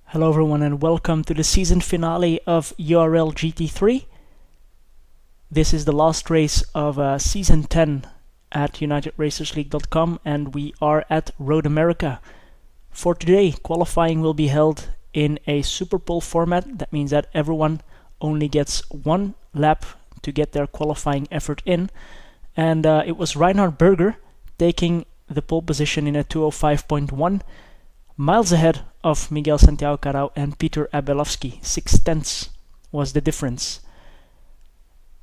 Hello everyone and welcome to the season finale of URL-GT3. This is the last race of season 10 at UnitedRacersLeague.com and we are at Road America. For today, qualifying will be held in a Super Pole format. That means that everyone only gets one lap to get their qualifying effort in. And it was Reinhard Berger taking the pole position in a 2:05.1. Miles ahead of Miguel Santiago Carao and Peter Abelovsky. 0.6 was the difference.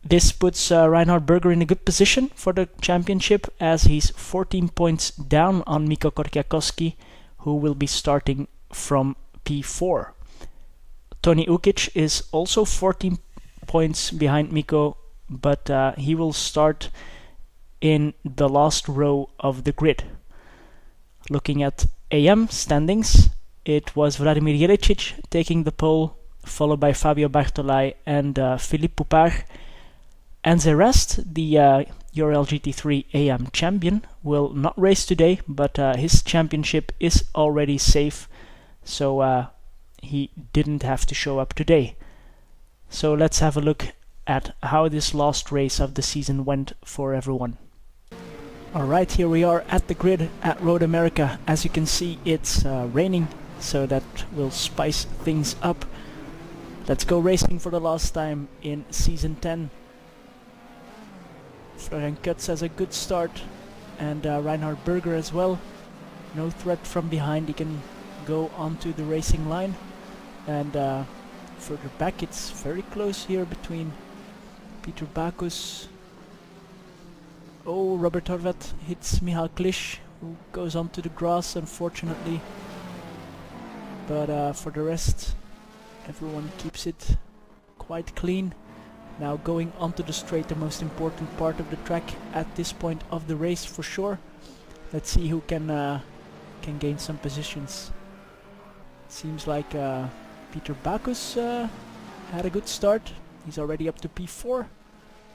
This puts Reinhard Berger in a good position for the championship as he's 14 points down on Mikko Korkiakowski, who will be starting from P4. Toni Ukic is also 14 points behind Mikko, but he will start in the last row of the grid. Looking at AM standings, it was Vladimir Jelicic taking the pole, followed by Fabio Bartolai and Philippe Poupard. And the rest, the URL-GT3 AM champion, will not race today, but his championship is already safe, so he didn't have to show up today. So let's have a look at how this last race of the season went for everyone. Alright, here we are at the grid at Road America. As you can see, it's raining, so that will spice things up. Let's go racing for the last time in Season 10. Florian Kutz has a good start, and Reinhard Berger as well. No threat from behind, he can go onto the racing line. And further back, it's very close here between Peter Backus. Oh, Robert Horvat hits Michal Klisch, who goes onto the grass, unfortunately. But for the rest, everyone keeps it quite clean. Now going onto the straight, the most important part of the track at this point of the race for sure. Let's see who can gain some positions. Seems like Peter Backus had a good start. He's already up to P4,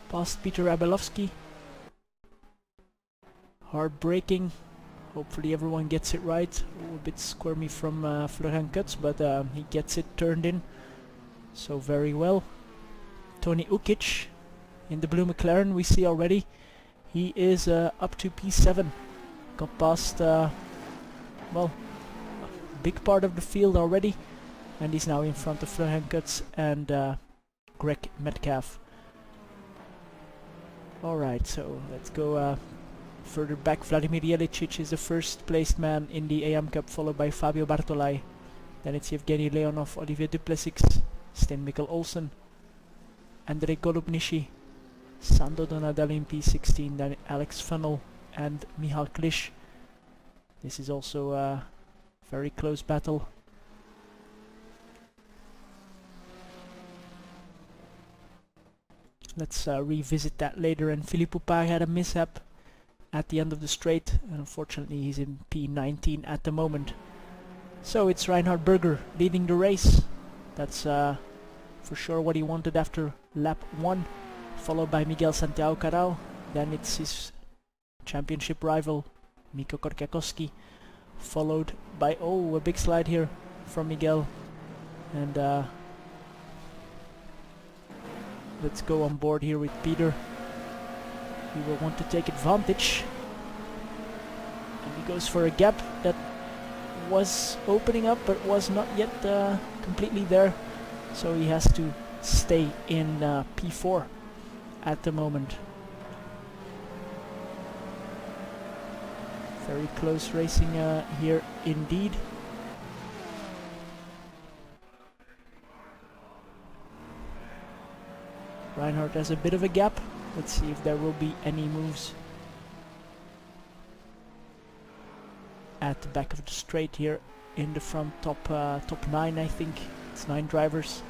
past Peter Abelovsky. Hard braking. Hopefully everyone gets it right. Ooh, a bit squirmy from Florian Kutz, but he gets it turned in. So very well. Toni Ukic in the blue McLaren we see already. He is up to P7. Got past, well, a big part of the field already. And he's now in front of Florian Kutz and Greg Metcalf. Alright, so let's go further back. Vladimir Jelicic is the first placed man in the AM Cup, followed by Fabio Bartolai. Then it's Evgeny Leonov, Olivier Duplessis, Sten Mikkel Olsen, Andrei Golubnishi, Sando Donadel in P16, then Alex Funnel and Michal Klisch. This is also a very close battle. Let's revisit that later. And Philippe Poupard had a mishap at the end of the straight, and unfortunately he's in P19 at the moment. So it's Reinhard Berger leading the race. That's for sure what he wanted after lap 1, followed by Miguel Santiago Carao. Then it's his championship rival Mikko Korkiakowski, followed by, oh, a big slide here from Miguel. And let's go on board here with Peter. He will want to take advantage, and he goes for a gap that was opening up but was not yet completely there, so he has to stay in P4 at the moment. Very close racing here indeed. Reinhard has a bit of a gap. Let's see if there will be any moves at the back of the straight here in the front top 9, I think. It's 9 drivers.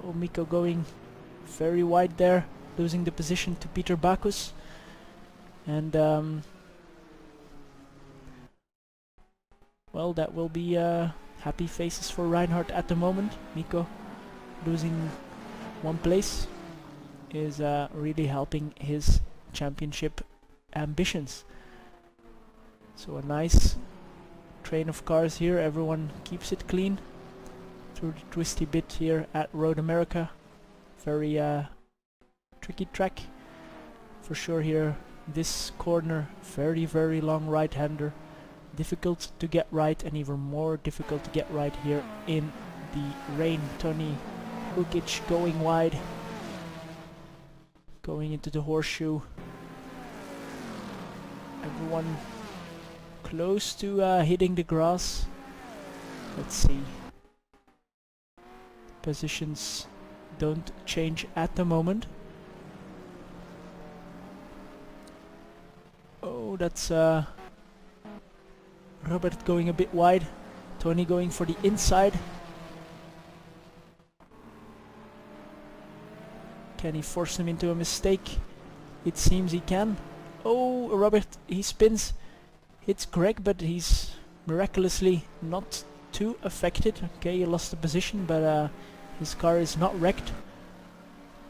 Oh, Mikko going very wide there, losing the position to Peter Backus. And well, that will be happy faces for Reinhard at the moment. Mikko losing one place is really helping his championship ambitions. So a nice train of cars here, everyone keeps it clean through the twisty bit here at Road America. Very tricky track for sure here. This corner, very long right-hander, difficult to get right, and even more difficult to get right here in the rain. Tony Ukic going wide, going into the horseshoe. Everyone close to hitting the grass. Let's see. Positions don't change at the moment. Oh, that's Robert going a bit wide. Tony going for the inside. Can he force him into a mistake? It seems he can. Oh, Robert, he spins. Hits Greg, but he's miraculously not too affected. Okay, he lost the position, but his car is not wrecked.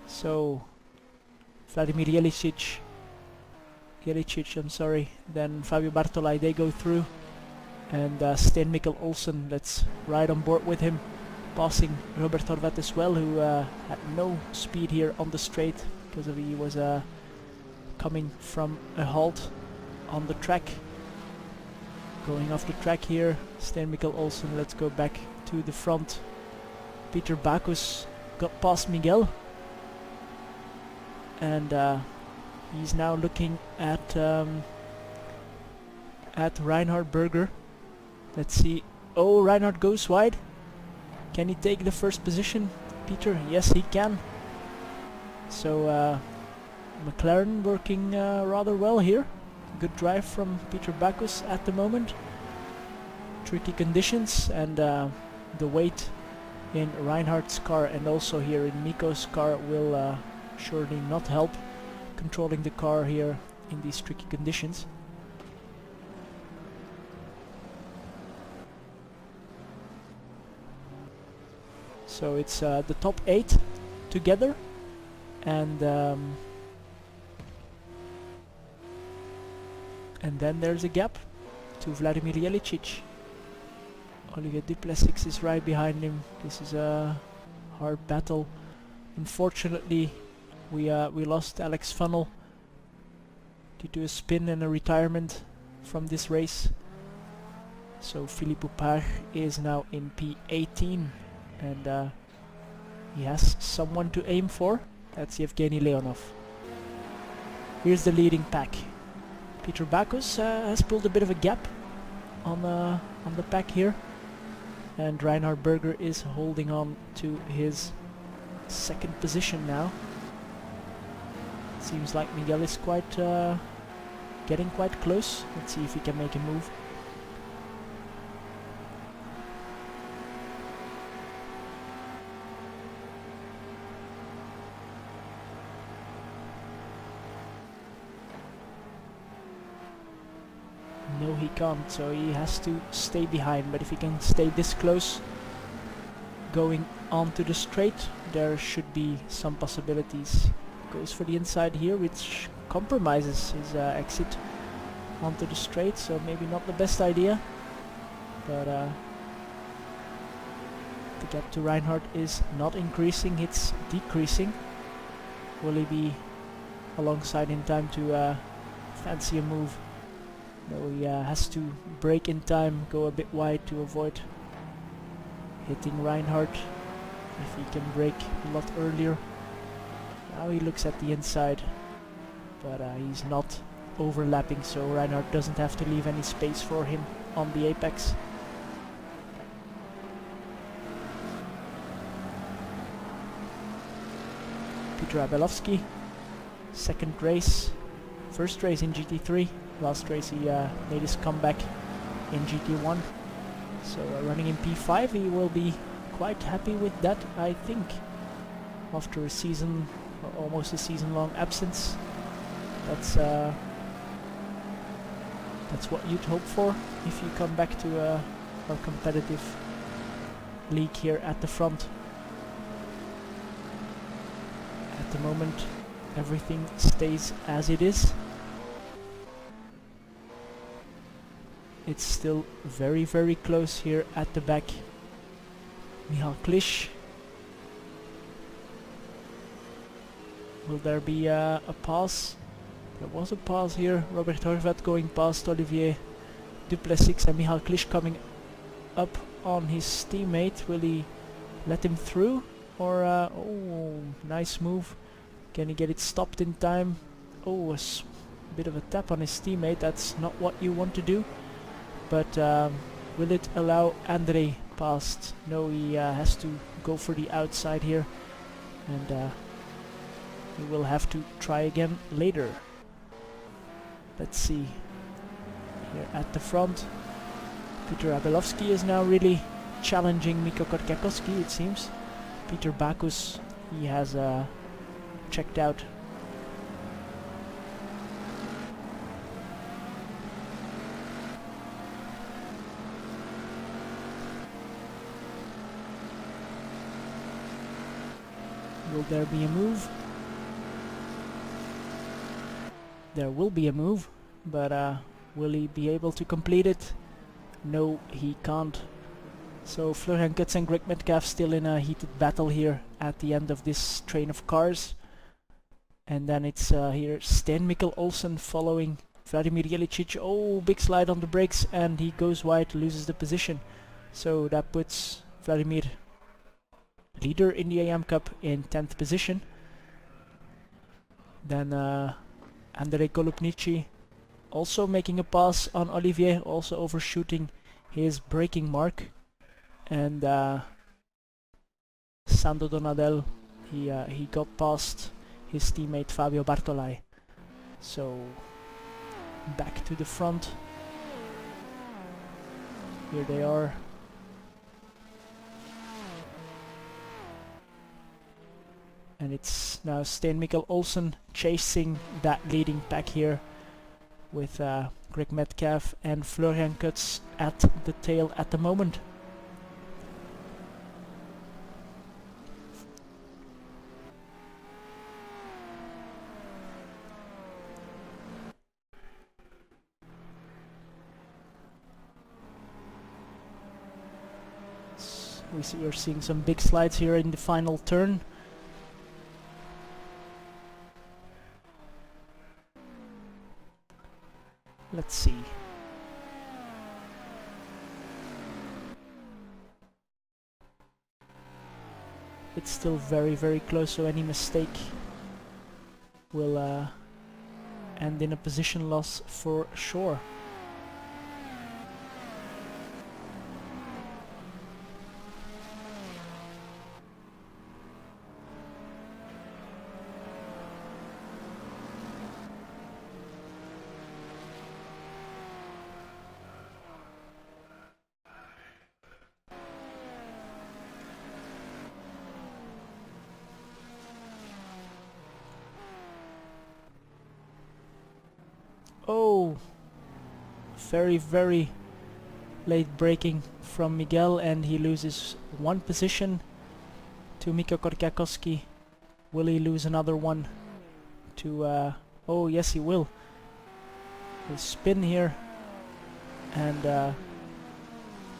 So, Vladimir Jelicic, I'm sorry, then Fabio Bartolai, they go through. And Sten Mikkel Olsen, let's ride on board with him, passing Robert Horvat as well, who had no speed here on the straight because he was coming from a halt on the track. Going off the track here, Sten Mikkel Olsen, let's go back to the front. Peter Bacchus got past Miguel, and he's now looking at Reinhard Berger. Let's see. Oh, Reinhard goes wide. Can he take the first position, Peter? Yes, he can. So McLaren working rather well here. Good drive from Peter Bacchus at the moment. Tricky conditions, and the weight in Reinhard's car and also here in Nico's car will surely not help controlling the car here in these tricky conditions. So it's the top 8 together, and then there's a gap to Vladimir Jelicic. Olivier Duplessis is right behind him. This is a hard battle. Unfortunately, we lost Alex Funnel due to a spin and a retirement from this race. So Philippe Poupard is now in P18, and he has someone to aim for. That's Yevgeny Leonov. Here's the leading pack. Peter Bacchus has pulled a bit of a gap on the pack here, and Reinhard Berger is holding on to his second position now. Seems like Miguel is quite getting quite close. Let's see if he can make a move. No, he can't, so he has to stay behind. But if he can stay this close going onto the straight, there should be some possibilities. Goes for the inside here, which compromises his exit onto the straight, so maybe not the best idea. But the gap to Reinhard is not increasing, it's decreasing. Will he be alongside in time to fancy a move? No, he has to brake in time, go a bit wide to avoid hitting Reinhard. If he can brake a lot earlier. Now he looks at the inside, but he's not overlapping, so Reinhard doesn't have to leave any space for him on the apex. Peter Abelovsky, second race, first race in GT3. Last race he made his comeback in GT1. So running in P5, he will be quite happy with that, I think. After a season, or almost a season-long absence, that's what you'd hope for if you come back to a competitive league here at the front. the moment everything stays as it is. It's still very, very close here at the back. Michal Klisch. Will there be a pass? There was a pass here. Robert Horvat going past Olivier Duplessis and Michal Klisch coming up on his teammate. Will he let him through? Or, oh, nice move. Can he get it stopped in time? Oh, a bit of a tap on his teammate. That's not what you want to do. But will it allow André past? No, he has to go for the outside here. And he will have to try again later. Let's see. Here at the front, Peter Abelovsky is now really challenging Mikko Korkiakowski, it seems. Peter Bakus, he has checked out. Will there be a move? There will be a move, but will he be able to complete it? No, he can't. So Florian Kutz and Greg Metcalf still in a heated battle here at the end of this train of cars. And then it's here Sten Mikkel Olsen following Vladimir Jelicic. Oh, big slide on the brakes and he goes wide, loses the position. So that puts Vladimir, leader in the AM Cup, in 10th position. Then Andrei Kolupnici also making a pass on Olivier, also overshooting his braking mark. And Sandro Donadel, he got past his teammate Fabio Bartolai. So back to the front. Here they are. And it's now Sten Mikkel Olsen chasing that leading pack here with Greg Metcalf and Florian Kutz at the tail at the moment. We're seeing some big slides here in the final turn. Let's see. It's still very, very close, so any mistake will end in a position loss for sure. Oh, very, very late braking from Miguel, and he loses one position to Mikko Korkiakowski. Will he lose another one to... oh yes, he will. He'll spin here, and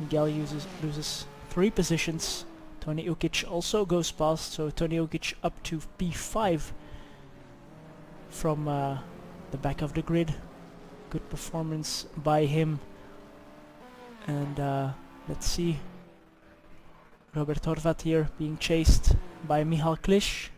Miguel loses 3 positions. Tony Ukic also goes past, so Tony Ukic up to P5 from the back of the grid. Good performance by him. And let's see, Robert Horvat here being chased by Michal Klisch.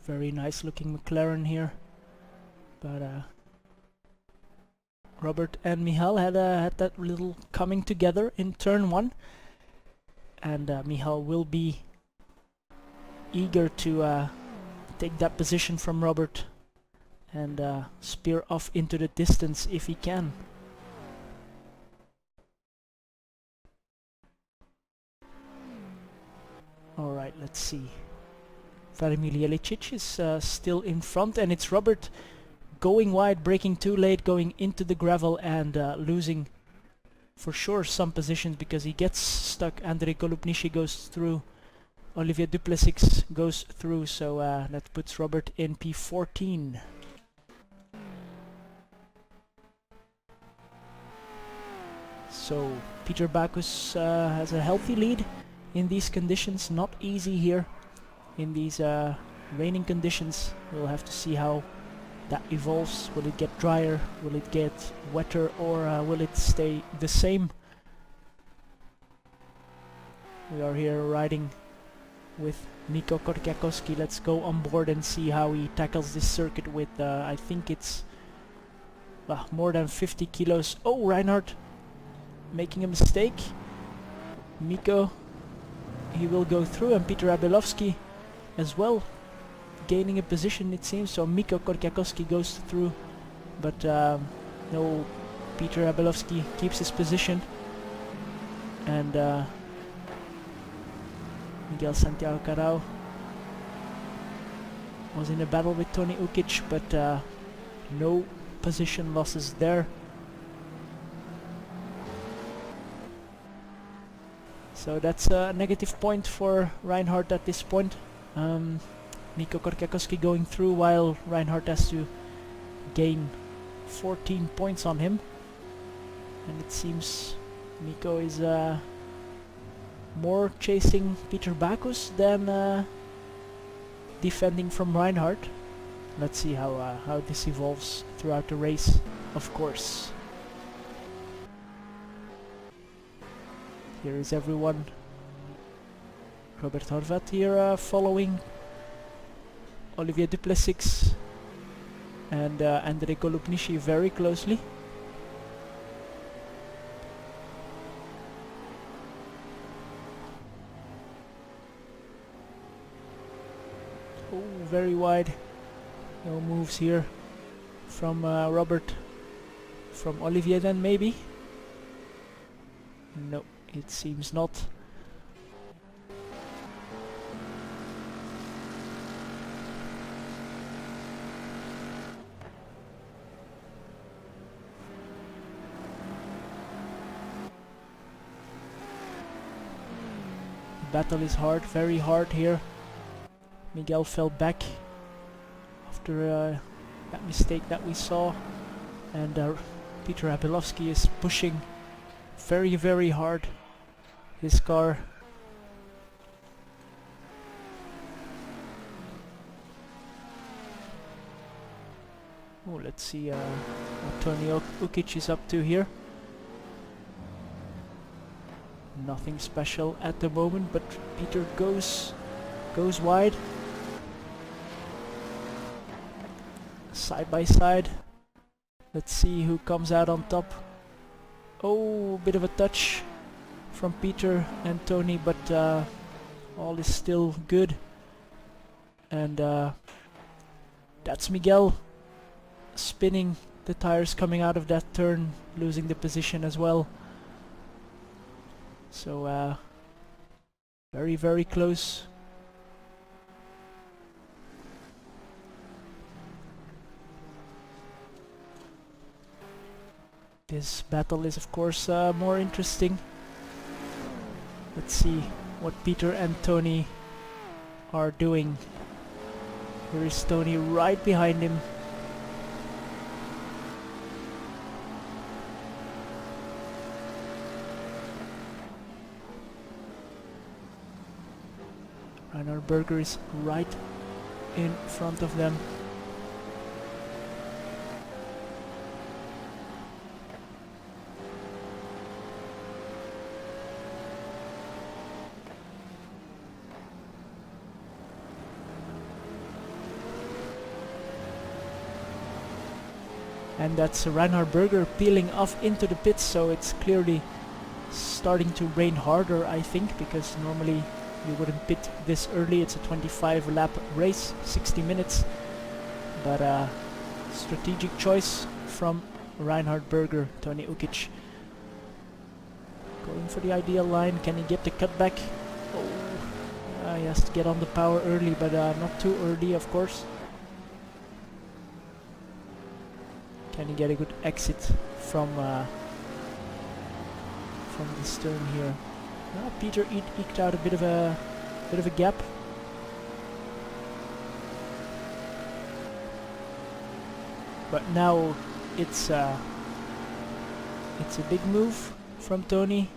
Very nice looking McLaren here, but Robert and Michal had that little coming together in turn 1, and Michal will be eager to take that position from Robert and spear off into the distance if he can. Alright, let's see. Vladimir Jelicic is still in front, and it's Robert going wide, braking too late, going into the gravel and losing for sure some positions because he gets stuck. Andrei Golubnishi goes through, Olivier Duplessis goes through, so that puts Robert in P14. So Peter Backus has a healthy lead in these conditions. Not easy here in these raining conditions. We'll have to see how that evolves. Will it get drier? Will it get wetter? Or will it stay the same? We are here riding with Mikko Korkiakowski. Let's go on board and see how he tackles this circuit with, I think it's more than 50 kilos. Oh, Reinhardt making a mistake. Mikko, he will go through, and Peter Abelovsky as well, gaining a position it seems. So Mikko Korkiakowski goes through, but no, Peter Abelovsky keeps his position, and Miguel Santiago Carao was in a battle with Tony Ukic, but no position losses there. So that's a negative point for Reinhardt at this point. Mikko Korkiakowski going through while Reinhardt has to gain 14 points on him. And it seems Mikko is more chasing Peter Backus than defending from Reinhardt. Let's see how this evolves throughout the race, of course. Here is everyone. Robert Horvat here following Olivier Duplessis and Andrei Golubnishi very closely. Oh, very wide. No moves here from Robert. From Olivier then maybe? No, it seems not. Battle is hard, very hard here. Miguel fell back after that mistake that we saw, and Peter Abelovsky is pushing very, very hard his car. Oh, let's see what Tony Ukic is up to here. Nothing special at the moment, but Peter goes wide. Side by side. Let's see who comes out on top. Oh, a bit of a touch from Peter and Tony, but all is still good. And that's Miguel spinning the tires coming out of that turn, losing the position as well. So very, very close. This battle is of course more interesting. Let's see what Peter and Tony are doing. Here is Tony right behind him. Reinhard Berger is right in front of them. And that's Reinhard Berger peeling off into the pits, so it's clearly starting to rain harder, I think, because normally you wouldn't pit this early. It's a 25 lap race, 60 minutes, but strategic choice from Reinhard Berger. Tony Ukic going for the ideal line. Can he get the cutback? Oh, He has to get on the power early, but not too early, of course. Can he get a good exit from the stern here? Peter eked out a bit of a gap. But now it's a big move from Tony.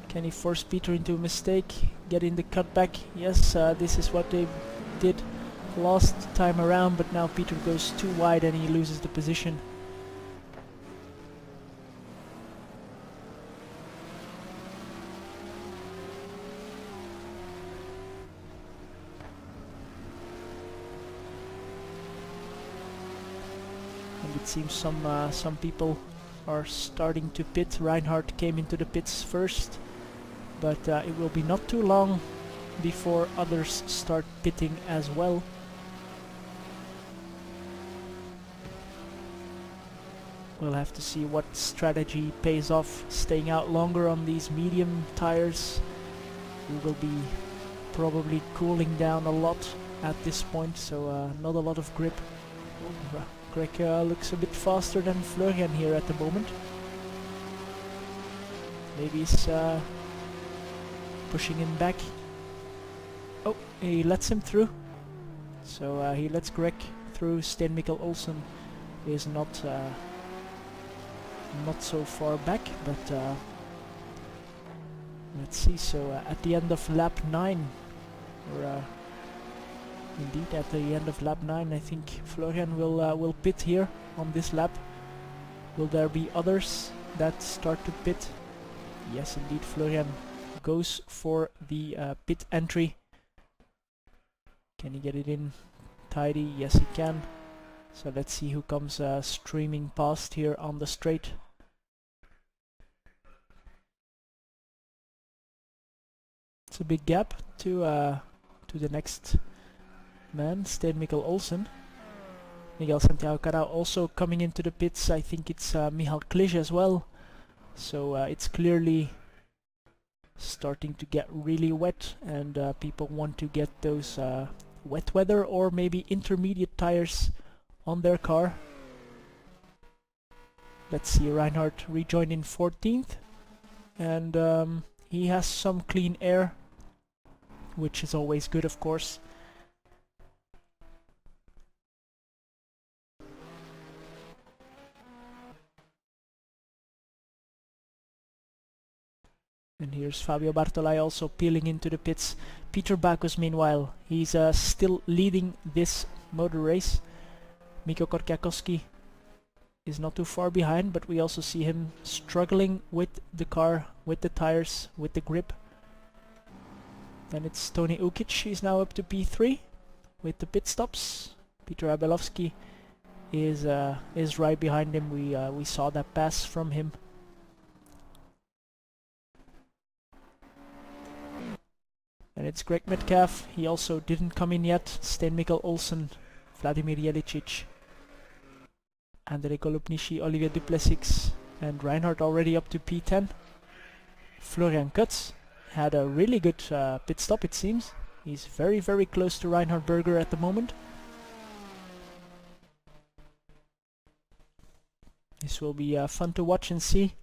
Can he force Peter into a mistake? Get in the cutback? Yes, this is what they did last time around, but now Peter goes too wide and he loses the position. And it seems some people are starting to pit. Reinhardt came into the pits first, but it will be not too long before others start pitting as well. We'll have to see what strategy pays off. Staying out longer on these medium tires. We will be probably cooling down a lot at this point, so not a lot of grip. Greg looks a bit faster than Florian here at the moment. Maybe he's pushing him back. Oh, he lets him through. So he lets Greg through. Sten Mikkel Olsen is not so far back, but let's see. So at the end of lap 9, or indeed at the end of lap 9, I think Florian will pit here on this lap. Will there be others that start to pit? Yes, indeed, Florian goes for the pit entry. Can he get it in tidy? Yes, he can. So let's see who comes streaming past here on the straight. It's a big gap to the next man, Sten Mikkel Olsen. Miguel Santiago Carao also coming into the pits. I think it's Michal Klisch as well. So it's clearly starting to get really wet, and people want to get those wet weather or maybe intermediate tires on their car. Let's see, Reinhardt rejoined in 14th, and he has some clean air, which is always good, of course. And here's Fabio Bartolai also peeling into the pits. Peter Backus, meanwhile, he's still leading this motor race. Mikko Korkiakowski is not too far behind, but we also see him struggling with the car, with the tires, with the grip. Then it's Tony Ukic. He's now up to P3 with the pit stops. Peter Abelovsky is right behind him. We saw that pass from him. And it's Greg Metcalf. He also didn't come in yet. Sten Mikkel Olsen, Vladimir Jelicic, Andrei Golubnici, Olivier Duplessis, and Reinhardt already up to P10. Florian Kutz had a really good pit stop, it seems. He's very, very close to Reinhard Berger at the moment. This will be fun to watch and see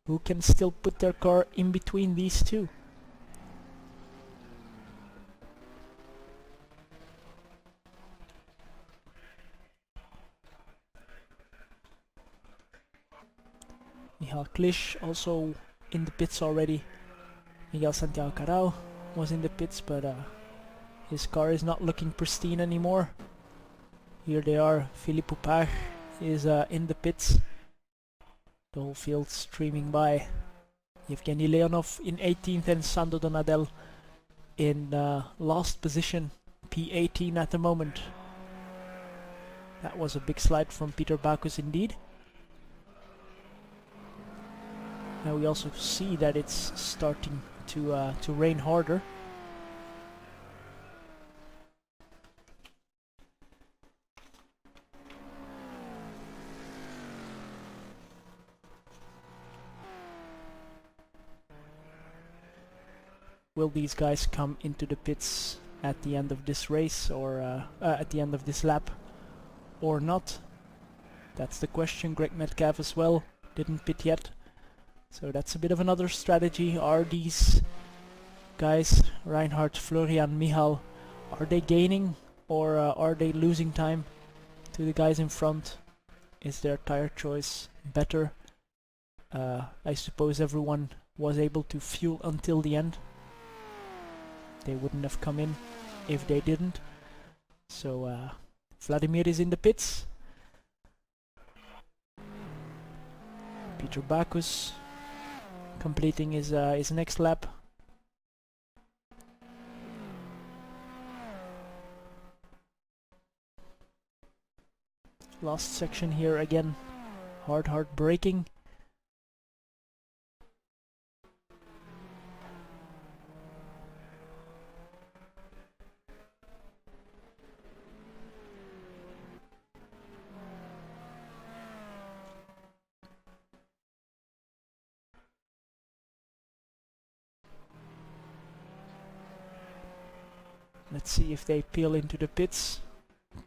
who can still put their car in between these two. Michal Klisch also in the pits already. Miguel Santiago Carao was in the pits, but his car is not looking pristine anymore. Here they are. Philippe Poupard is in the pits. The whole field streaming by. Yevgeny Leonov in 18th and Sando Donadel in last position, P18 at the moment. That was a big slide from Peter Backus indeed. Now we also see that it's starting to rain harder. will these guys come into the pits at the end of this race, or at the end of this lap, or not? That's the question. Greg Metcalf as well didn't pit yet, so that's a bit of another strategy. Are these guys, Reinhard, Florian, Michal, are they gaining, or are they losing time to the guys in front? Is their tire choice better? I suppose everyone was able to fuel until the end. They wouldn't have come in if they didn't. So Vladimir is in the pits. Peter Bacchus completing his next lap. Last section here again, hard braking. Let's see if they peel into the pits.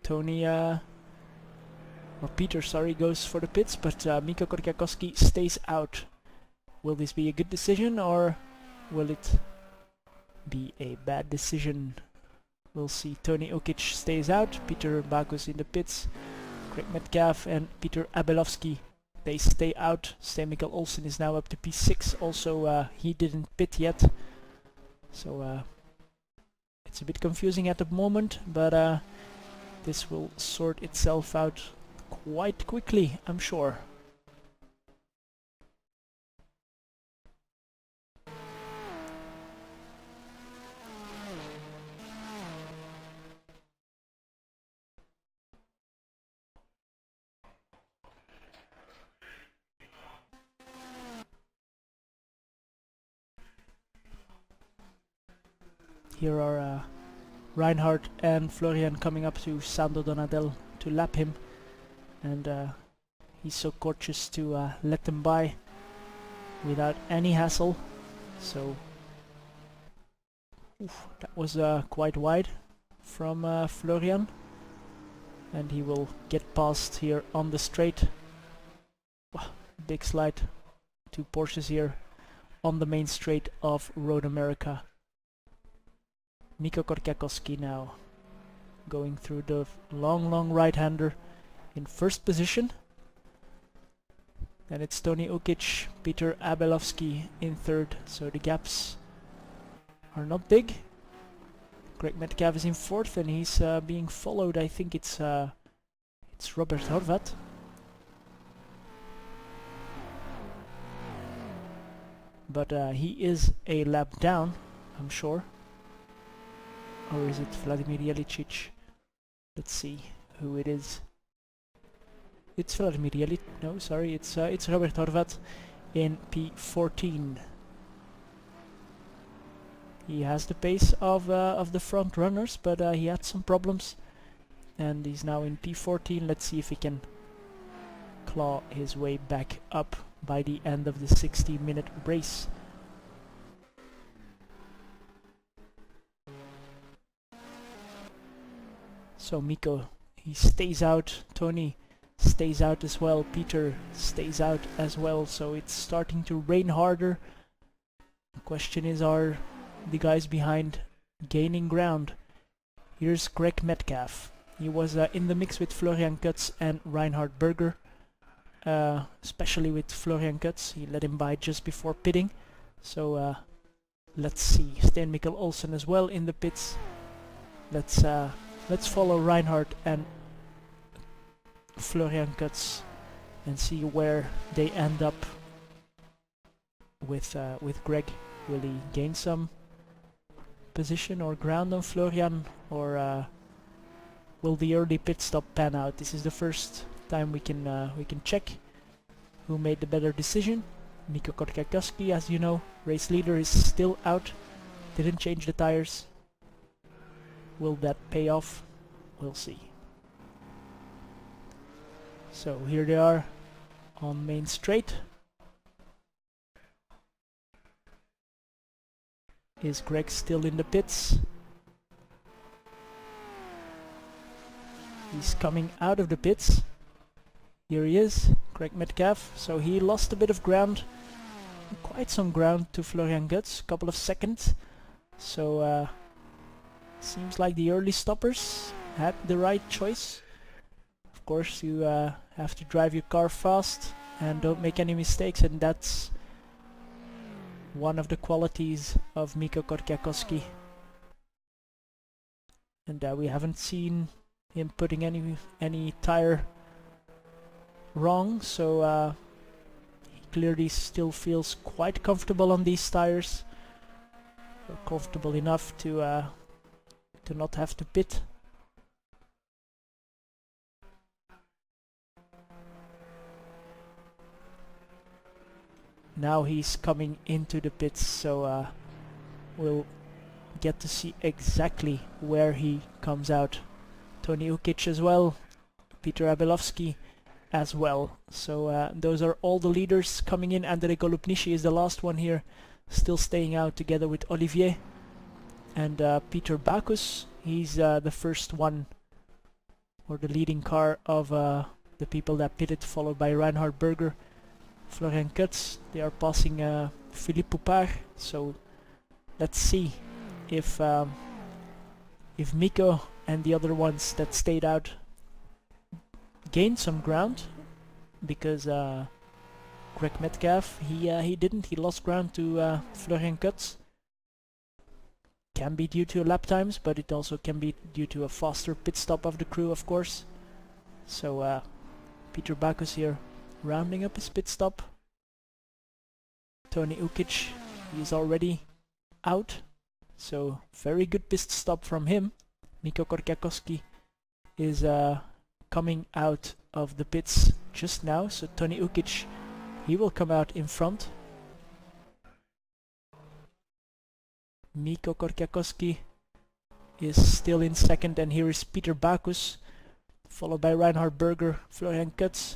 Tony, or Peter, sorry, goes for the pits, but Mikko Korkiakowski stays out. Will this be a good decision, or will it be a bad decision? We'll see. Tony Ukic stays out, Peter Bacchus in the pits, Greg Metcalf and Peter Abelovsky, they stay out. Sten Mikkel Olsen is now up to P6, also he didn't pit yet, so it's a bit confusing at the moment, but this will sort itself out quite quickly, I'm sure. Here are Reinhard and Florian coming up to Sando Donadel to lap him, and he's so courteous to let them by without any hassle. So that was quite wide from Florian, and he will get past here on the straight. Wow, big slide. Two Porsches here on the main straight of Road America. Mikko Korkiakowski now going through the long right-hander in first position. Then it's Tony Ukic, Peter Abelovsky in third, so the gaps are not big. Greg Metcalf is in fourth, and he's being followed. I think it's Robert Horvat. But he is a lap down, I'm sure. Or is it Vladimir Jelicic? Let's see who it is. It's Vladimir Jelic. No, sorry, it's Robert Horvat in P14. He has the pace of the front runners, but he had some problems, and he's now in P14. Let's see if he can claw his way back up by the end of the 60-minute race. So Mikko, he stays out, Tony stays out as well, Peter stays out as well, so it's starting to rain harder. The question is, are the guys behind gaining ground? Here's Greg Metcalf. He was in the mix with Florian Kutz and Reinhard Berger, especially with Florian Kutz. He let him by just before pitting. So let's see, Sten Mikkel Olsen as well in the pits. Let's follow Reinhard and Florian Kutz and see where they end up with Greg. Will he gain some position or ground on Florian, or will the early pit stop pan out? This is the first time we can check who made the better decision. Mikko Korkiakowski, as you know, race leader, is still out. Didn't change the tires. Will that pay off? We'll see. So here they are on main straight. Is Greg still in the pits? He's coming out of the pits. Here he is, Greg Metcalf. So he lost a bit of ground, quite some ground to Florian Guts, a couple of seconds. So seems like the early stoppers had the right choice. Of course, you have to drive your car fast and don't make any mistakes, and that's one of the qualities of Mikko Korkiakoski. And we haven't seen him putting any tire wrong, so he clearly still feels quite comfortable on these tires. Or comfortable enough to not have to pit. Now he's coming into the pits, so we'll get to see exactly where he comes out. Tony Ukic as well, Peter Abelovsky as well. So those are all the leaders coming in. Andrei Golubnishi is the last one here, still staying out together with Olivier. And Peter Bacchus, he's the first one, or the leading car of the people that pitted, followed by Reinhard Berger, Florian Kutz. They are passing Philippe Poupard. So let's see if Mikko and the other ones that stayed out gained some ground, because Greg Metcalf, he didn't. He lost ground to Florian Kutz. Can be due to lap times, but it also can be due to a faster pit stop of the crew, of course. So Peter Bacchus here rounding up his pit stop. Tony Ukic, he's already out, so very good pit stop from him. Mikko Korkiakoski is coming out of the pits just now, so Tony Ukic, he will come out in front. Mikko Korkiakoski is still in second, and here is Peter Bacchus, followed by Reinhard Berger, Florian Kutz.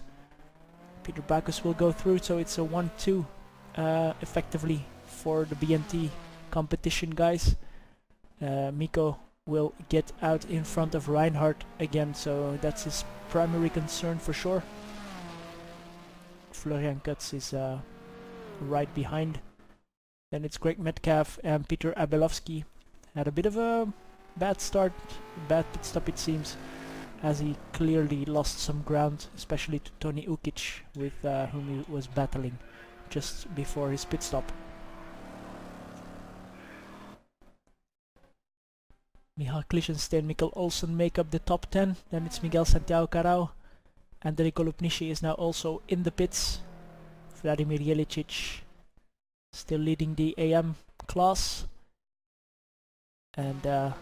Peter Bacchus will go through, so it's a 1-2 effectively for the BNT competition guys. Mikko will get out in front of Reinhard again, so that's his primary concern for sure. Florian Kutz is right behind. Then it's Greg Metcalf and Peter Abelovsky. Had a bit of a bad start, bad pit stop it seems, as he clearly lost some ground, especially to Tony Ukic, with whom he was battling just before his pit stop. Michal Klischenstein, Mikkel Olsen make up the top 10. Then it's Miguel Santiago Carao. Andrei Golubnishi is now also in the pits. Vladimir Jelicic still leading the AM class. And the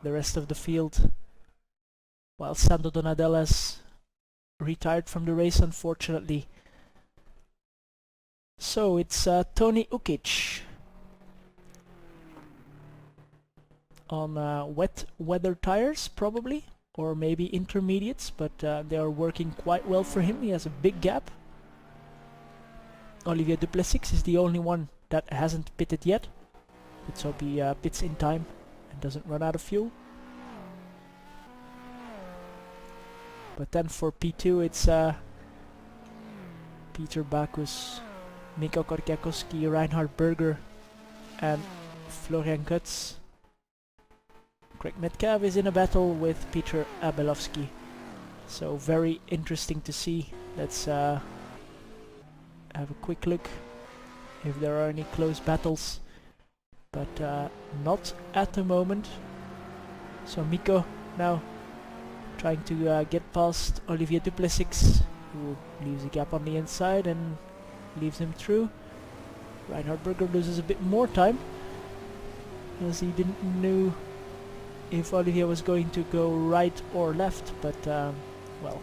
rest of the field, while Sandro Donadella's retired from the race, unfortunately. So it's Tony Ukic on wet weather tires probably, or maybe intermediates, but they are working quite well for him. He has a big gap. Olivier Duplessis is the only one that hasn't pitted yet. Let's hope he pits in time and doesn't run out of fuel. But then for P2 it's Peter Bacchus, Mikko Korkiakoski, Reinhard Berger and Florian Kutz. Greg Metcalf is in a battle with Peter Abelovsky. So very interesting to see. Let's have a quick look if there are any close battles. But not at the moment. So Mikko now trying to get past Olivier Duplessis, who leaves a gap on the inside and leaves him through. Reinhard Berger loses a bit more time, as he didn't know if Olivier was going to go right or left, but well,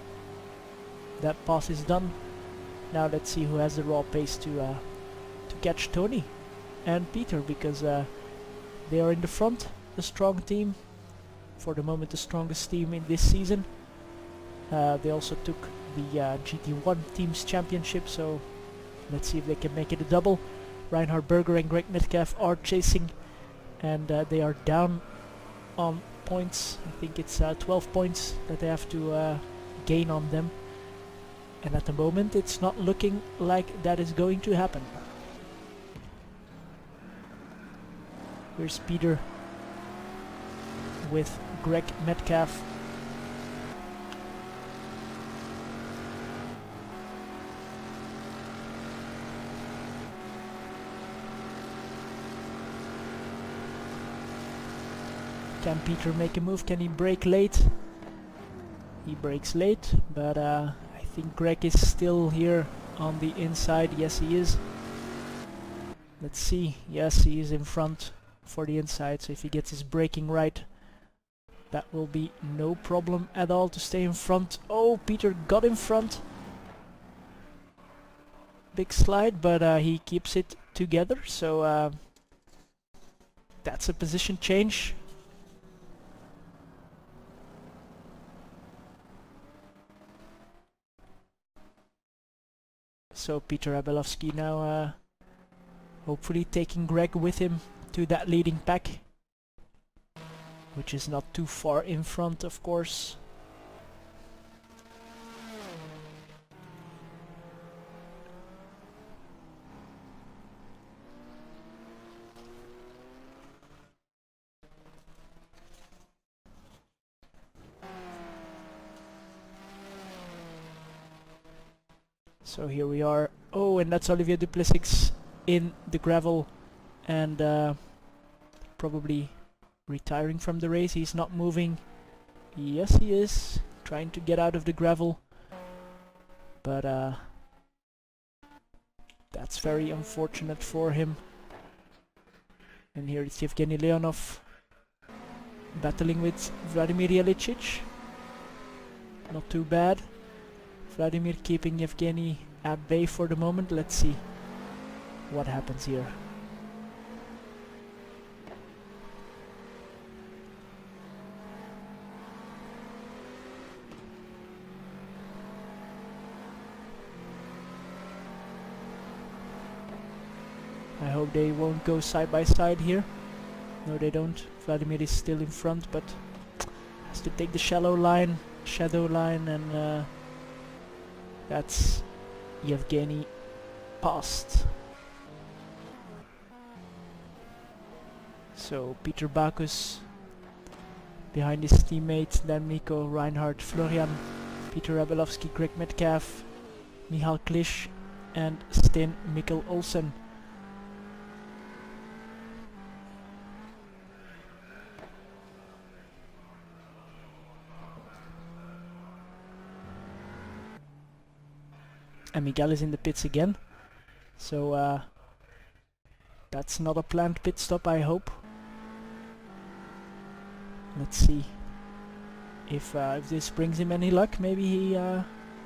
that pass is done. Now let's see who has the raw pace to catch Tony and Peter, because they are in the front, the strong team, for the moment the strongest team in this season. They also took the GT1 Teams Championship, so let's see if they can make it a double. Reinhard Berger and Greg Metcalf are chasing and they are down on points. I think it's 12 points that they have to gain on them, and at the moment it's not looking like that is going to happen. Here's Peter with Greg Metcalf. Can Peter make a move? Can he brake late? He brakes late, but I think Greg is still here on the inside. Yes, he is. Let's see. Yes, he is in front for the inside, so if he gets his braking right, that will be no problem at all to stay in front. Oh, Peter got in front. Big slide, but he keeps it together, so that's a position change. So Peter Abelovsky now hopefully taking Greg with him to that leading pack, which is not too far in front, of course. So here we are. Oh, and that's Olivier Duplessis in the gravel, and probably retiring from the race. He's not moving. Yes, he is trying to get out of the gravel, but that's very unfortunate for him. And here it's Yevgeny Leonov battling with Vladimir Jelicic. Not too bad. Vladimir keeping Yevgeny at bay for the moment. Let's see what happens here. I hope they won't go side by side here. No, they don't. Vladimir is still in front, but has to take the shadow line, and that's Yevgeny passed. So Peter Bacchus behind his teammates, then Miko, Reinhardt, Florian, Peter Abelovsky, Greg Metcalf, Michal Klisch, and Sten Mikkel Olsen. And Miguel is in the pits again, so that's not a planned pit stop, I hope. Let's see if this brings him any luck. Maybe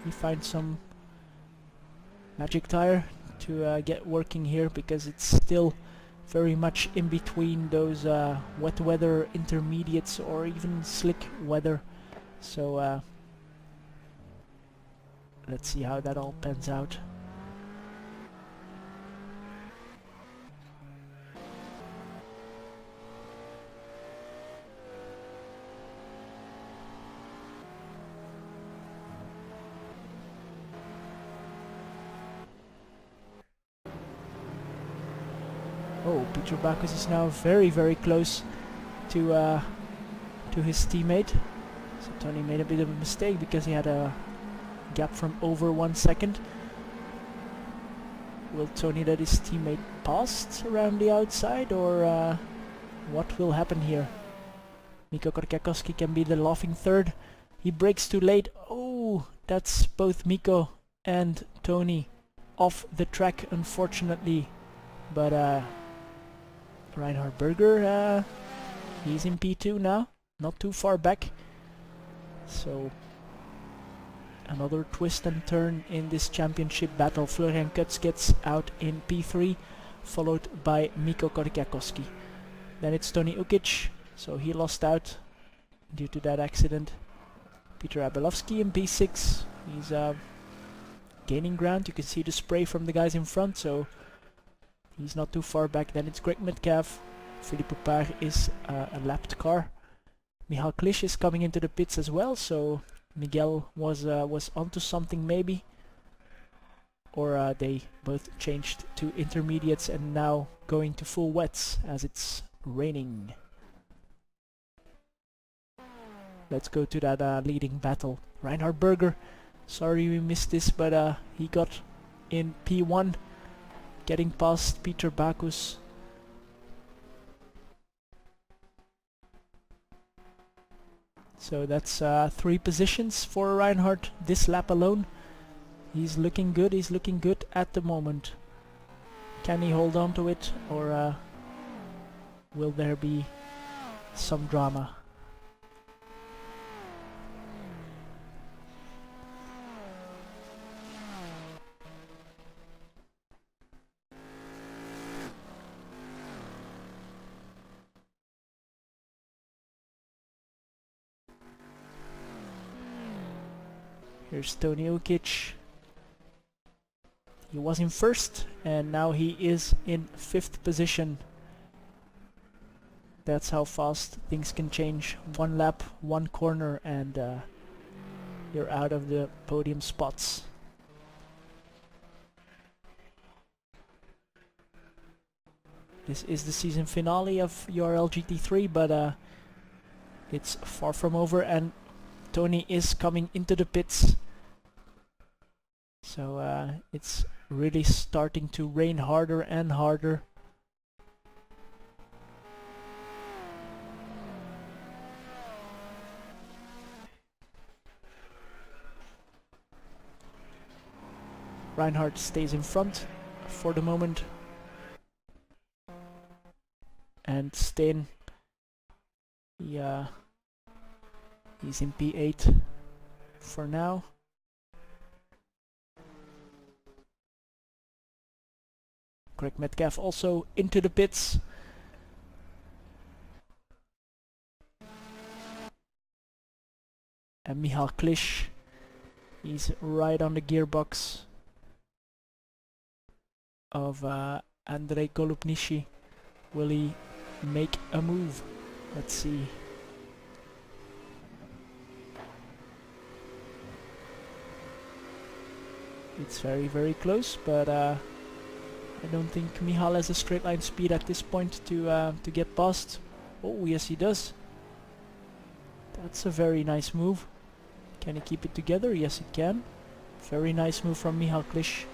he finds some magic tire to get working here, because it's still very much in between those wet weather intermediates or even slick weather. So let's see how that all pans out. Oh, Peter Bacchus is now very, very close to his teammate. So Tony made a bit of a mistake because he had a gap from over 1 second. Will Tony let his teammate pass around the outside, or what will happen here? Miko Korkiakowski can be the laughing third. He brakes too late. Oh, that's both Miko and Tony off the track, unfortunately. But Reinhard Berger, he's in P2 now, not too far back. So another twist and turn in this championship battle. Florian Kutz gets out in P3, followed by Miko Korkiakowski. Then it's Tony Ukic, so he lost out due to that accident. Peter Abelovsky in P6, he's gaining ground. You can see the spray from the guys in front, so he's not too far back. Then it's Greg Metcalf, Philippe Poupard is a lapped car. Michal Klisch is coming into the pits as well, so Miguel was onto something maybe. Or they both changed to intermediates and now going to full wets as it's raining. Let's go to that leading battle. Reinhard Berger, sorry we missed this, but he got in P1, getting past Peter Bacchus. So that's 3 positions for Reinhard this lap alone. He's looking good at the moment. Can he hold on to it, or will there be some drama? Here's Tony Ukic. He was in first and now he is in 5th position. That's how fast things can change. 1 lap, 1 corner, and you're out of the podium spots. This is the season finale of URL-GT3, but it's far from over and Tony is coming into the pits. So it's really starting to rain harder and harder. Reinhard stays in front for the moment. And Steen, he's in P8 for now. Craig Metcalf also into the pits. And Michal Klisch, he's right on the gearbox of Andrei Golubnishi. Will he make a move? Let's see. It's very, very close, but I don't think Michal has a straight line speed at this point to get past. Oh, yes he does. That's a very nice move. Can he keep it together? Yes, he can. Very nice move from Michal Klisch.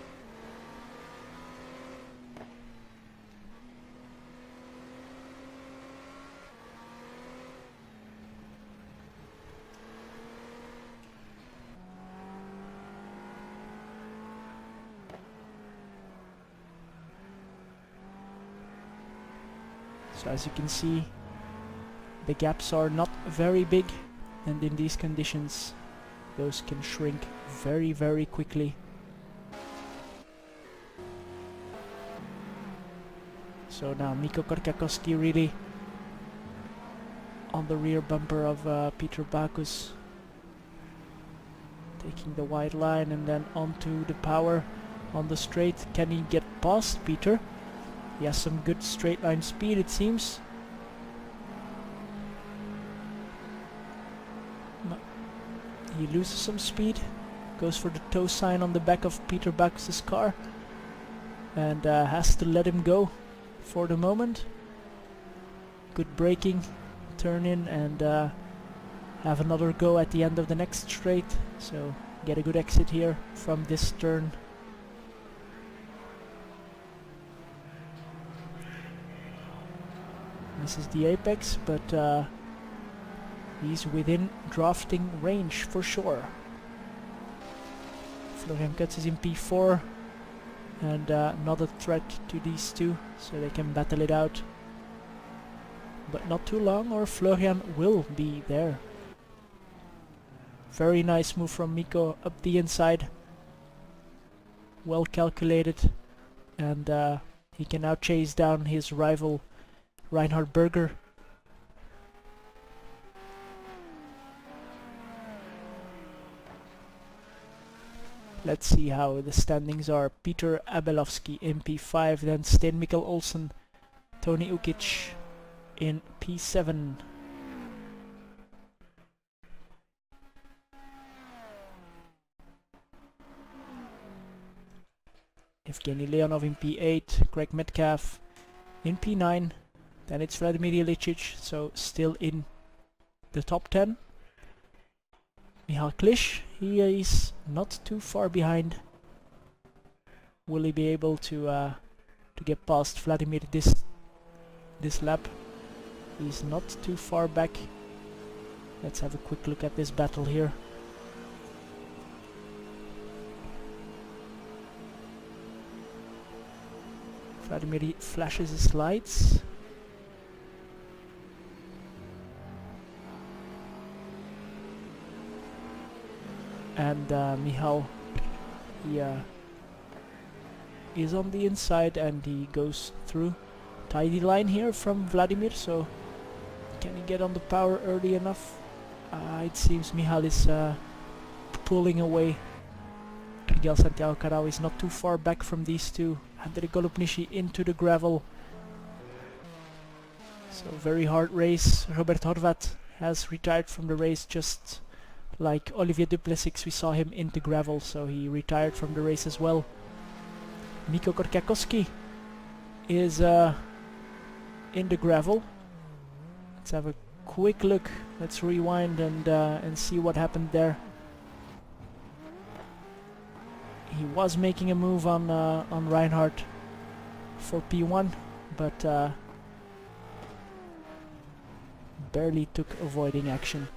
So as you can see, the gaps are not very big, and in these conditions those can shrink very, very quickly. So now Mikko Korkiakoski really on the rear bumper of Peter Bacchus, taking the wide line and then onto the power on the straight. Can he get past Peter? He has some good straight line speed, it seems. No. He loses some speed, goes for the tow sign on the back of Peter Bacchus' car, and has to let him go for the moment. Good braking, turn in, and have another go at the end of the next straight. So get a good exit here from this turn. Misses the apex, but he's within drafting range for sure. Florian Kutz is in P4 and not a threat to these two, so they can battle it out. But not too long or Florian will be there. Very nice move from Mikko up the inside. Well calculated, and he can now chase down his rival Reinhard Berger. Let's see how the standings are. Peter Abelovsky in P5, then Sten Mikkel Olsen, Tony Ukic, in P7. Evgeny Leonov in P8, Greg Metcalf in P9, then it's Vladimir Ilicic, so still in the top 10. Michal Klisch, he is not too far behind. Will he be able to get past Vladimir this lap? He's not too far back. Let's have a quick look at this battle here. Vladimir flashes his lights. And Michal, he is on the inside and he goes through. Tidy line here from Vladimir, so can he get on the power early enough? It seems Michal is pulling away. Miguel Santiago Carao is not too far back from these two. Andrei Golubnishi into the gravel. So very hard race. Robert Horvat has retired from the race, just like Olivier Duplessis. We saw him into gravel, so he retired from the race as well. Mikko Korkiakowski is in the gravel. Let's have a quick look. Let's rewind and see what happened there. He was making a move on Reinhardt for P1, but barely took avoiding action.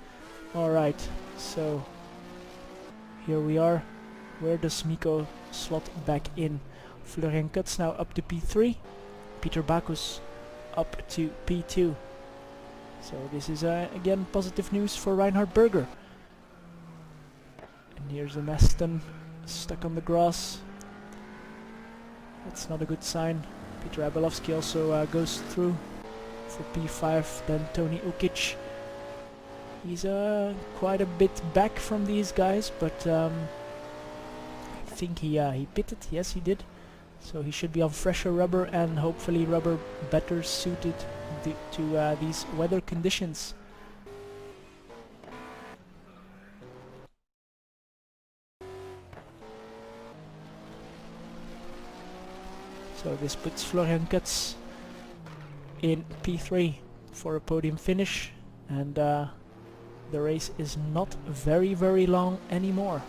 Alright, so here we are. Where does Mikko slot back in? Florian Kutz now up to P3. Peter Bacchus up to P2. So this is again positive news for Reinhard Berger. And here's an Aston stuck on the grass. That's not a good sign. Peter Abelovsky also goes through for P5. Then Tony Ukic. He's quite a bit back from these guys, but I think he pitted. Yes, he did. So he should be on fresher rubber and hopefully rubber better suited to these weather conditions. So this puts Florian Kutz in P3 for a podium finish, and the race is not very long anymore.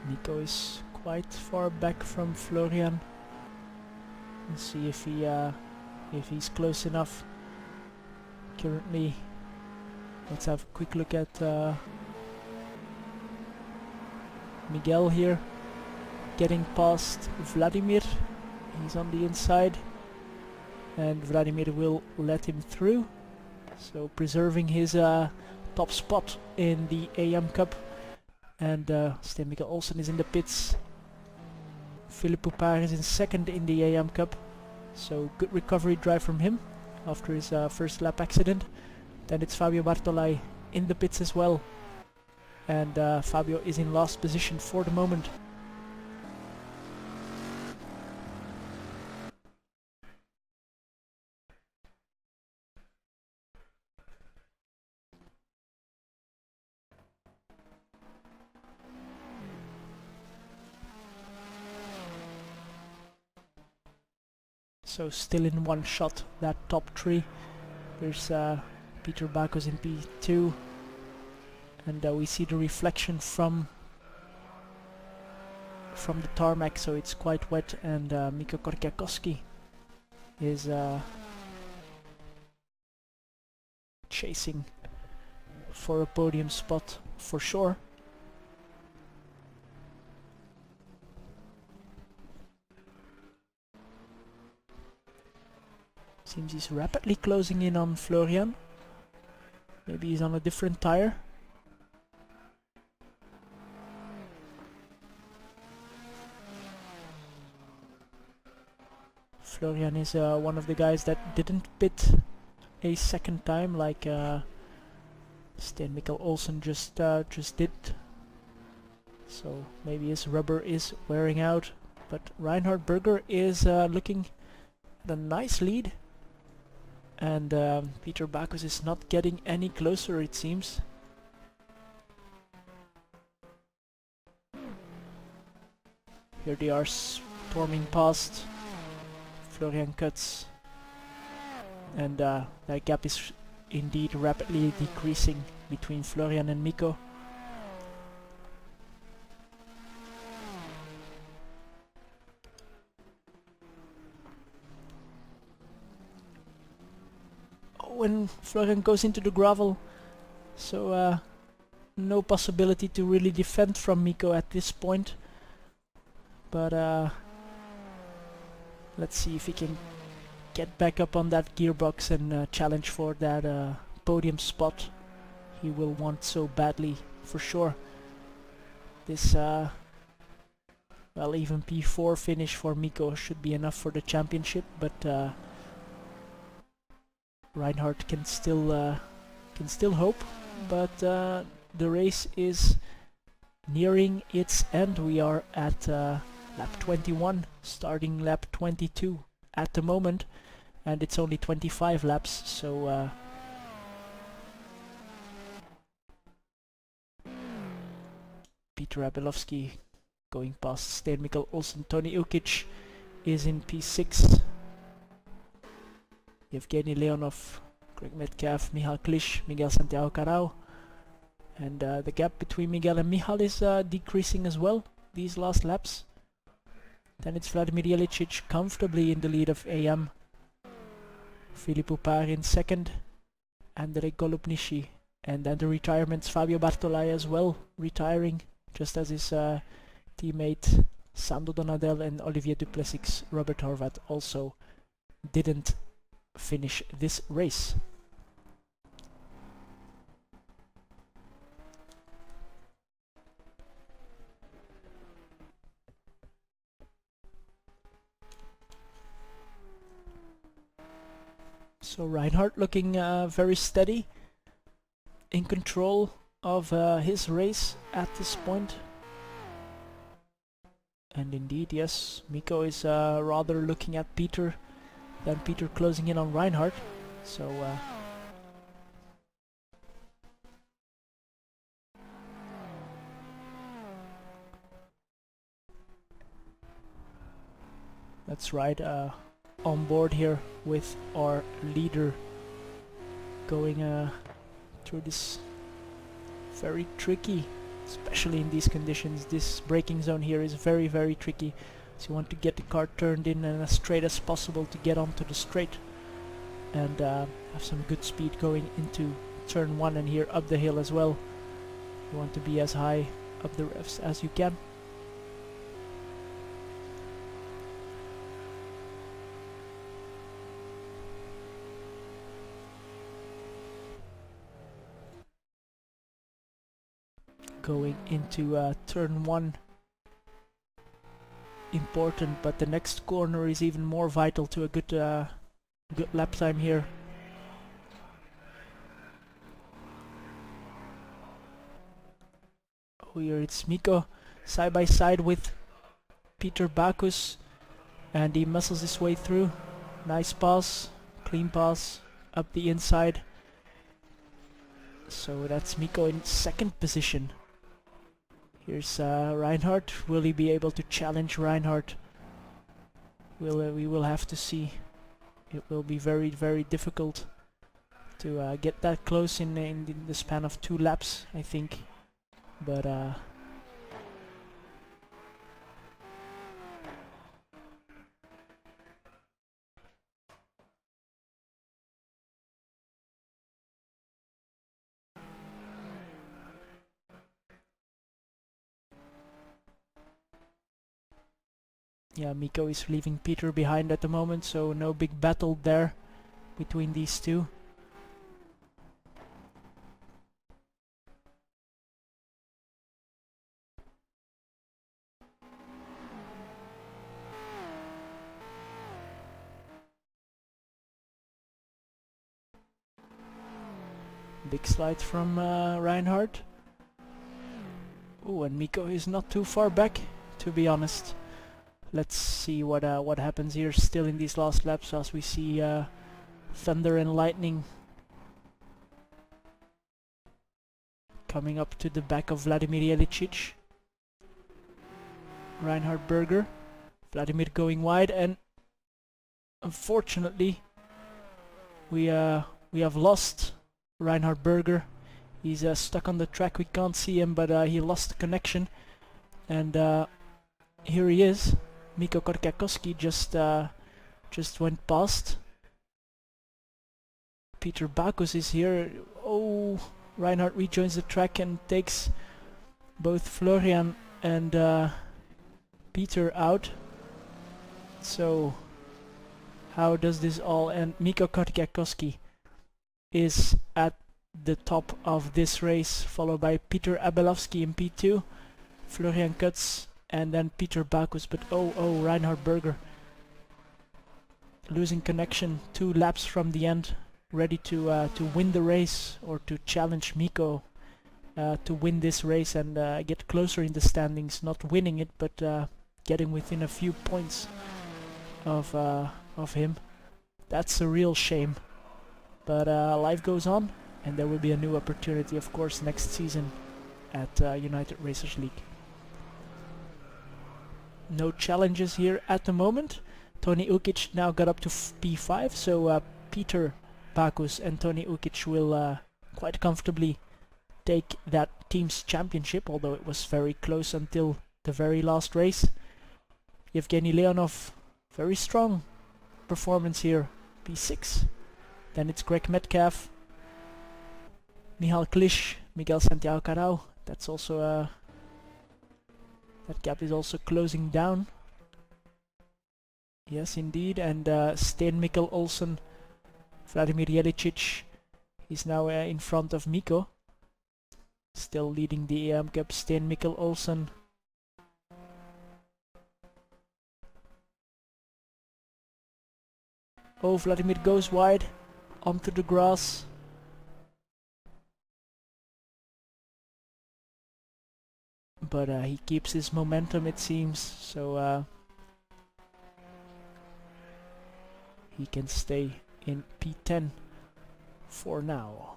Nico is quite far back from Florian. Let's see if he's close enough. Currently, let's have a quick look at Miguel here, getting past Vladimir. He's on the inside, and Vladimir will let him through, so preserving his top spot in the AM Cup. And Sten Mikael Olsen is in the pits. Philippe Poupard is in second in the AM Cup, so good recovery drive from him after his first lap accident. Then it's Fabio Bartolai in the pits as well, and Fabio is in last position for the moment. So still in one shot, that top three. There's Peter Bacchus in P2, and we see the reflection from the tarmac, so it's quite wet, and Mikko Korkiakowski is chasing for a podium spot for sure. Seems he's rapidly closing in on Florian. Maybe he's on a different tire. Florian is one of the guys that didn't pit a second time like Sten Mikkel Olsen just did. So maybe his rubber is wearing out. But Reinhard Berger is looking at a nice lead. And Peter Backus is not getting any closer, it seems. Here they are storming past. Florian cuts. And that gap is indeed rapidly decreasing between Florian and Mikko. When Florian goes into the gravel, so no possibility to really defend from Mikko at this point. But let's see if he can get back up on that gearbox and challenge for that podium spot he will want so badly for sure. This well, even P4 finish for Mikko should be enough for the championship, but Reinhard can still hope. But the race is nearing its end. We are at lap 21, starting lap 22 at the moment, and it's only 25 laps, so Peter Abelovsky going past Sten Mikkel Olsen. Tony Ukic is in P6. Evgeny Leonov, Greg Metcalf, Michal Klisch, Miguel Santiago Carao. And the gap between Miguel and Michal is decreasing as well these last laps. Then it's Vladimir Jelicic comfortably in the lead of AM. Philippe Poupard in second. Andrei Golubnishi. And then the retirements, Fabio Bartolai as well retiring, just as his teammate Sando Donadel and Olivier Duplessis. Robert Horvat also didn't finish this race. So Reinhard looking very steady, in control of his race at this point. And indeed, yes, Mikko is rather looking at Peter than Peter closing in on Reinhard. So let's ride on board here with our leader going through this very tricky, especially in these conditions. This braking zone here is very, very tricky. So you want to get the car turned in and as straight as possible to get onto the straight and have some good speed going into turn 1 and here up the hill as well. You want to be as high up the revs as you can. Going into turn 1, important, but the next corner is even more vital to a good lap time here. Oh, here it's Mikko side by side with Peter Backus, and he muscles his way through. Nice pass, clean pass up the inside. So that's Mikko in second position. Here's Reinhard. Will he be able to challenge Reinhard? We will have to see. It will be very, very difficult to get that close in the span of 2 laps, I think. But yeah, Mikko is leaving Peter behind at the moment, so no big battle there between these two. Big slide from Reinhardt. Oh, and Miko is not too far back, to be honest. Let's see what happens here still in these last laps as we see thunder and lightning coming up to the back of Vladimir Jelicic. Reinhard Berger. Vladimir going wide, and unfortunately we have lost Reinhard Berger. He's stuck on the track, we can't see him, but he lost the connection. And here he is. Mikko Korkiakowski just went past. Peter Bakus is here. Oh, Reinhard rejoins the track and takes both Florian and Peter out. So how does this all end? Mikko Korkiakowski is at the top of this race, followed by Peter Abelovsky in P2, Florian Kutz, and then Peter Bakus. But oh, Reinhard Berger losing connection 2 laps from the end, ready to win the race, or to challenge Mikko to win this race and get closer in the standings. Not winning it, but getting within a few points of him. That's a real shame. But life goes on, and there will be a new opportunity, of course, next season at United Racers League. No challenges here at the moment. Tony Ukic now got up to P5, so Peter Bakus and Tony Ukic will quite comfortably take that team's championship, although it was very close until the very last race. Yevgeny Leonov, very strong performance here, P6. Then it's Greg Metcalf, Michal Klisch, Miguel Santiago Carao. That's also that gap is also closing down. Yes, indeed. And Sten Mikkel Olsen, Vladimir Jelicic, is now in front of Mikko. Still leading the EM Cup, Sten Mikkel Olsen. Oh, Vladimir goes wide onto the grass. But he keeps his momentum, it seems, so he can stay in P10 for now.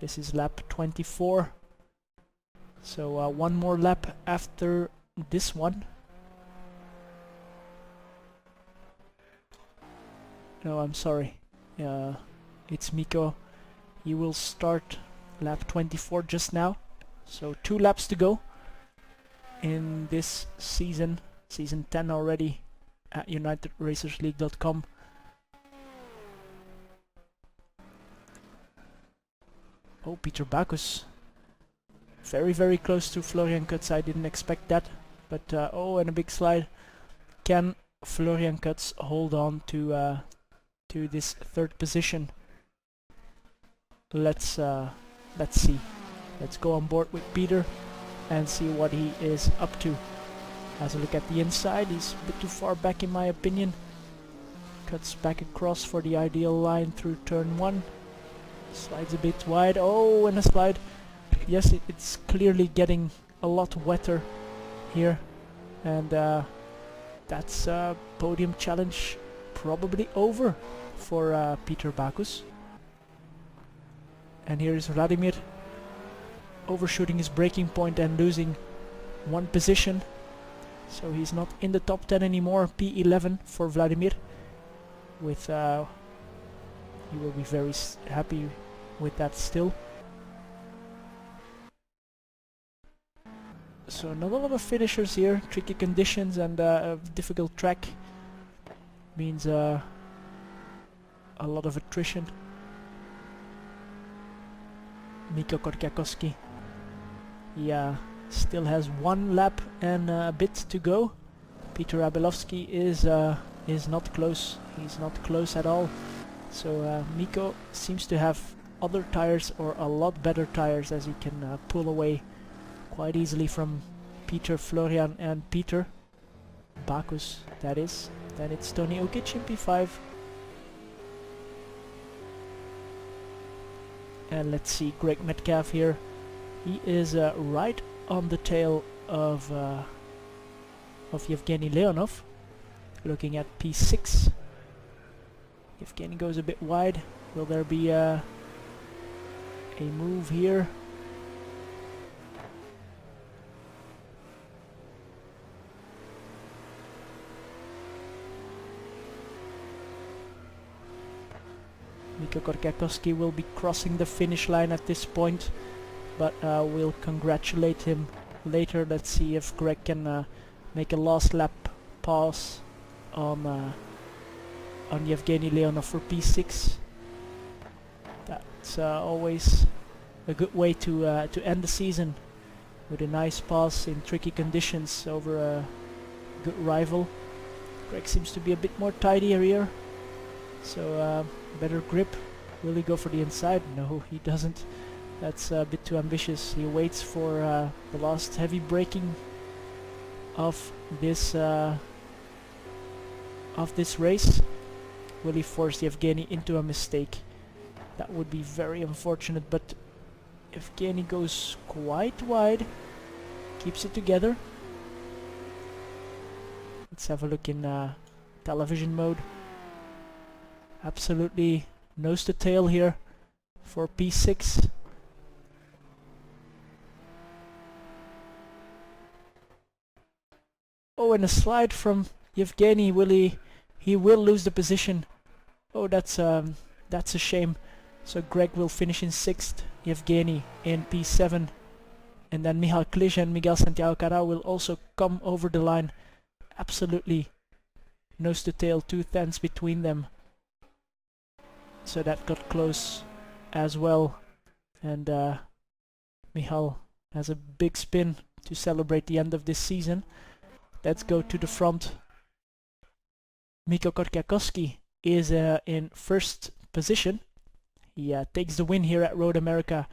This is lap 24, so one more lap after this one. No, I'm sorry, it's Mikko. He will start lap 24 just now, so 2 laps to go in this season 10 already at UnitedRacersLeague.com. Oh, Peter Bakus, very close to Florian Kutz. I didn't expect that, but oh, and a big slide. Can Florian Kutz hold on to this 3rd position? Let's see. Let's go on board with Peter and see what he is up to. Has a look at the inside. He's a bit too far back in my opinion. Cuts back across for the ideal line through turn 1. Slides a bit wide. Oh, and a slide. Yes, it's clearly getting a lot wetter here. And that's podium challenge probably over for Peter Bakus. And here is Vladimir overshooting his braking point and losing 1 position. So he's not in the top 10 anymore. P11 for Vladimir. With he will be very happy with that still. So not a lot of finishers here. Tricky conditions and a difficult track means a lot of attrition. Mikko Korkiakowski, yeah, still has 1 lap and a bit to go. Peter Abelovsky is not close. He's not close at all. So Mikko seems to have other tires, or a lot better tires, as he can pull away quite easily from Peter, Florian and Peter Bakus, that is. Then it's Tony Ukic in P5. And let's see Greg Metcalf here. He is right on the tail of Yevgeny Leonov, looking at P6. Yevgeny goes a bit wide. Will there be a move here? Mikko Korkiakowski will be crossing the finish line at this point, but we'll congratulate him later. Let's see if Greg can make a last lap pass on Yevgeny Leonov for P6. That's always a good way to end the season, with a nice pass in tricky conditions over a good rival. Greg seems to be a bit more tidier here, so better grip. Will he go for the inside? No, he doesn't. That's a bit too ambitious. He waits for the last heavy braking of this race. Will he force Yevgeny into a mistake? That would be very unfortunate, but Yevgeny goes quite wide, keeps it together. Let's have a look in television mode. Absolutely nose to tail here for P6. Oh, and a slide from Yevgeny. He will lose the position. Oh, that's a shame. So Greg will finish in 6th, Yevgeny in P7, and then Michal Klisch and Miguel Santiago Carao will also come over the line. Absolutely nose to tail, 2/10 between them. So that got close as well, and Michal has a big spin to celebrate the end of this season. Let's go to the front. Mikko Korkiakowski is in 1st position. He takes the win here at Road America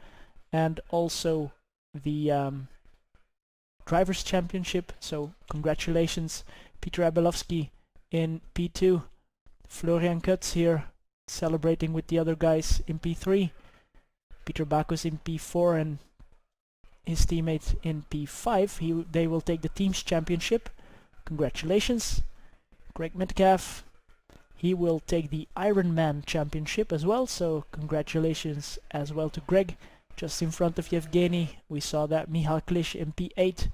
and also the Drivers' Championship, so congratulations. Peter Abelovsky in P2. Florian Kutz here celebrating with the other guys in P3. Peter Backus in P4 and his teammate in P5. They will take the Teams Championship. Congratulations. Greg Metcalf, he will take the Ironman Championship as well, so congratulations as well to Greg. Just in front of Yevgeny, we saw that Michal Klisch in P8,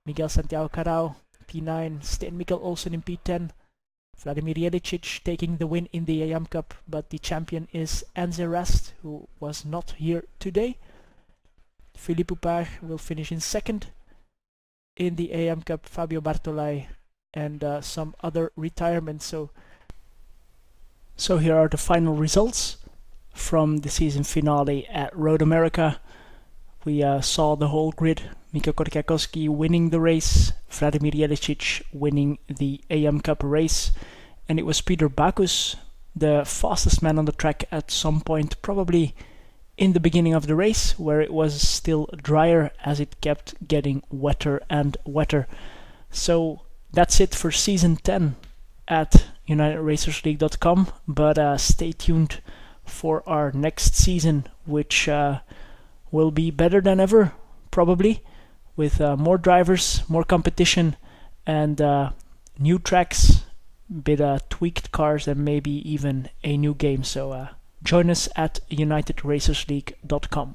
Miguel Santiago Carao P9, Sten Mikkel Olsen in P10, Vladimir Jelicic taking the win in the AM Cup, but the champion is Enze Rast, who was not here today. Philippe Poupard will finish in 2nd. In the AM Cup, Fabio Bartolai and some other retirements. So here are the final results from the season finale at Road America. We saw the whole grid. Mikko Korkiakowski winning the race, Vladimir Jelicic winning the AM Cup race, and it was Peter Backus, the fastest man on the track at some point, probably in the beginning of the race, where it was still drier as it kept getting wetter and wetter. So that's it for season 10 at UnitedRacersLeague.com, but stay tuned for our next season, which will be better than ever, probably, with more drivers, more competition, and new tracks, bit tweaked cars, and maybe even a new game. So join us at UnitedRacersLeague.com.